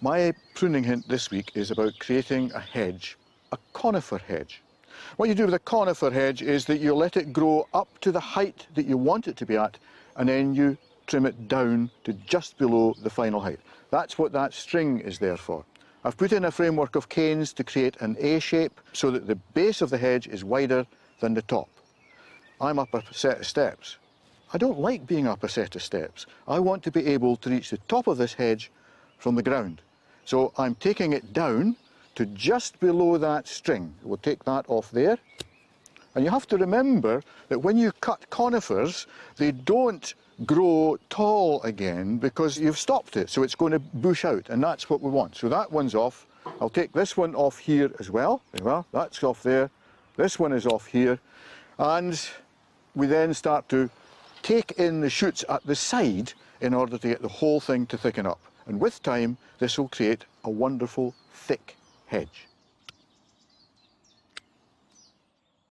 My pruning hint this week is about creating a hedge, a conifer hedge. What you do with a conifer hedge is that you let it grow up to the height that you want it to be at, and then you trim it down to just below the final height. That's what that string is there for. I've put in a framework of canes to create an A shape so that the base of the hedge is wider than the top. I'm up a set of steps. I don't like being up a set of steps. I want to be able to reach the top of this hedge from the ground. So I'm taking it down to just below that string. We'll take that off there. And you have to remember that when you cut conifers, they don't grow tall again because you've stopped it, so it's going to bush out, and that's what we want. So that one's off. I'll take this one off here as well. Well, that's off there. This one is off here. And we then start to take in the shoots at the side in order to get the whole thing to thicken up. And with time, this will create a wonderful, thick hedge.